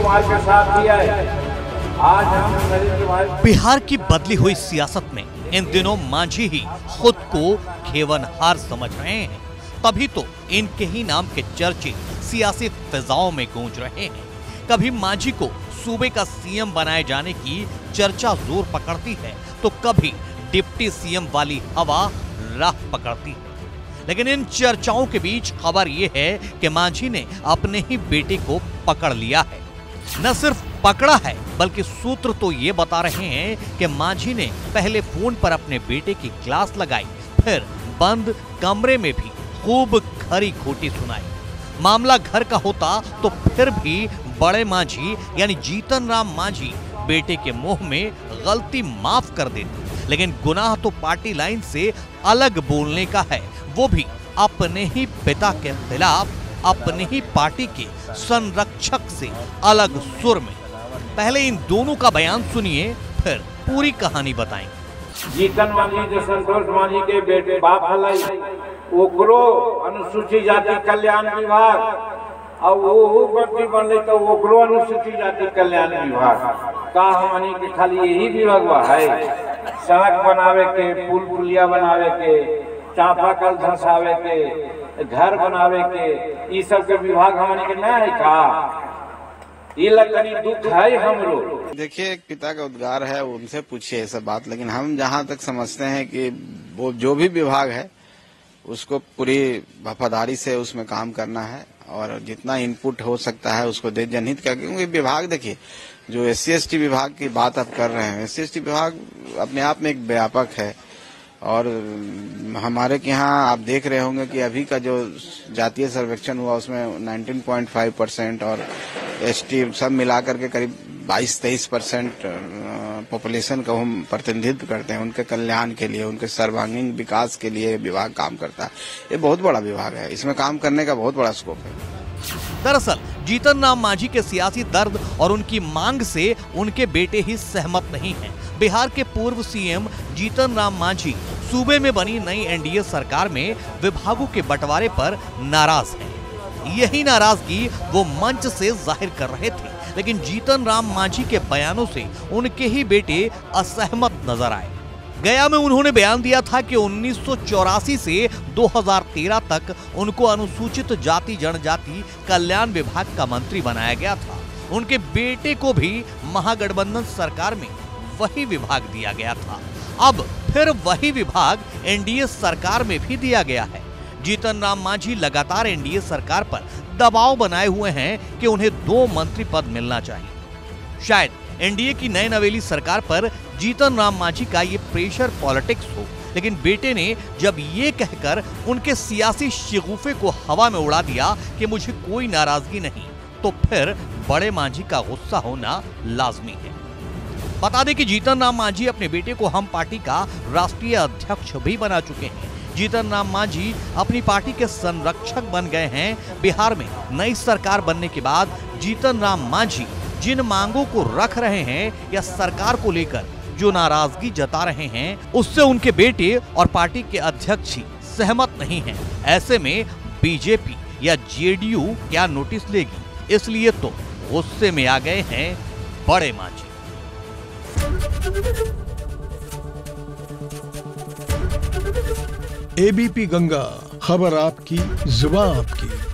कुमार के साथ दिया है। आज हम नरेंद्र कुमार। बिहार की बदली हुई सियासत में इन दिनों मांझी ही खुद को खेवनहार समझ रहे हैं, तभी तो इनके ही नाम के चर्चे सियासी फिजाओं में गूंज रहे हैं। कभी मांझी को सूबे का सीएम बनाए जाने की चर्चा जोर पकड़ती है, तो कभी डिप्टी सीएम वाली हवा राह पकड़ती है। लेकिन इन चर्चाओं के बीच खबर यह है कि मांझी ने अपने ही बेटे को पकड़ लिया है। न सिर्फ पकड़ा है, बल्कि सूत्र तो ये बता रहे हैं कि मांझी ने पहले फोन पर अपने बेटे की क्लास लगाई, फिर बंद कमरे में भी खूब खरी खोटी सुनाई। मामला घर का होता तो फिर भी बड़े मांझी यानी जीतन राम मांझी बेटे के मुंह में गलती माफ कर देते, लेकिन गुनाह तो पार्टी लाइन से अलग बोलने का है, वो भी अपने ही पिता के खिलाफ, अपने ही पार्टी के संरक्षक से अलग सुर में। पहले इन दोनों का बयान सुनिए, फिर पूरी कहानी बताएंगे। जीतन मांझी जो संतोष मांझी के बेटे बाप हलाई, ओकरो अनुसूचित जाति कल्याण विभाग और वो मंत्री बनले तो ओकरो अनुसूचित जाति कल्याण विभाग का हमनी के खाली यही विभाग है। सड़क बनावे के, पुल पुलिया बनावे के, चापाकल धंसावे के, घर बनावे के, ये सब के विभाग हमनी के ना है का? ये लगनी दुख है हमरो। देखिए, एक पिता का उद्गार है, उनसे पूछिए ये सब बात, लेकिन हम जहाँ तक समझते हैं कि वो जो भी विभाग है उसको पूरी वफादारी से उसमें काम करना है और जितना इनपुट हो सकता है उसको दे जनहित का। क्योंकि विभाग देखिए, जो SC/ST विभाग की बात आप कर रहे हैं, SC/ST विभाग अपने आप में एक व्यापक है और हमारे के यहाँ आप देख रहे होंगे कि अभी का जो जातीय सर्वेक्षण हुआ उसमें 19.5% और ST सब मिलाकर के करीब 22-23% पॉपुलेशन को हम प्रतिनिधित्व करते हैं। उनके कल्याण के लिए, उनके सर्वांगीण विकास के लिए विभाग काम करता है। ये बहुत बड़ा विभाग है, इसमें काम करने का बहुत बड़ा स्कोप है। दरअसल जीतन राम मांझी के सियासी दर्द और उनकी मांग से उनके बेटे ही सहमत नहीं हैं। बिहार के पूर्व सीएम जीतन राम मांझी सूबे में बनी नई NDA सरकार में विभागों के बंटवारे पर नाराज हैं। यही नाराजगी वो मंच से जाहिर कर रहे थे, लेकिन जीतन राम मांझी के बयानों से उनके ही बेटे असहमत नजर आए। गया में उन्होंने बयान दिया था कि 1984 से 2013 तक उनको अनुसूचित जाति जनजाति कल्याण विभाग का मंत्री बनाया गया था। उनके बेटे को भी महागठबंधन सरकार में वही विभाग दिया गया था। अब फिर वही विभाग NDA सरकार में भी दिया गया है। जीतन राम मांझी लगातार NDA सरकार पर दबाव बनाए हुए हैं कि उन्हें 2 मंत्री पद मिलना चाहिए। शायद NDA की नई नवेली सरकार पर जीतन राम मांझी का ये प्रेशर पॉलिटिक्स हो, लेकिन बेटे ने जब ये कहकर उनके सियासी शिगुफे को हवा में उड़ा दिया कि मुझे कोई नाराजगी नहीं, तो फिर बड़े मांझी का गुस्सा होना लाजमी है। बता दें कि जीतन राम मांझी अपने बेटे को हम पार्टी का राष्ट्रीय अध्यक्ष भी बना चुके हैं। जीतन राम मांझी अपनी पार्टी के संरक्षक बन गए हैं। बिहार में नई सरकार बनने के बाद जीतन राम मांझी जिन मांगों को रख रहे हैं या सरकार को लेकर जो नाराजगी जता रहे हैं, उससे उनके बेटे और पार्टी के अध्यक्ष ही सहमत नहीं हैं। ऐसे में बीजेपी या JDU क्या नोटिस लेगी, इसलिए तो गुस्से में आ गए हैं बड़े मांझी। ABP गंगा, खबर आपकी, जुबान आपकी।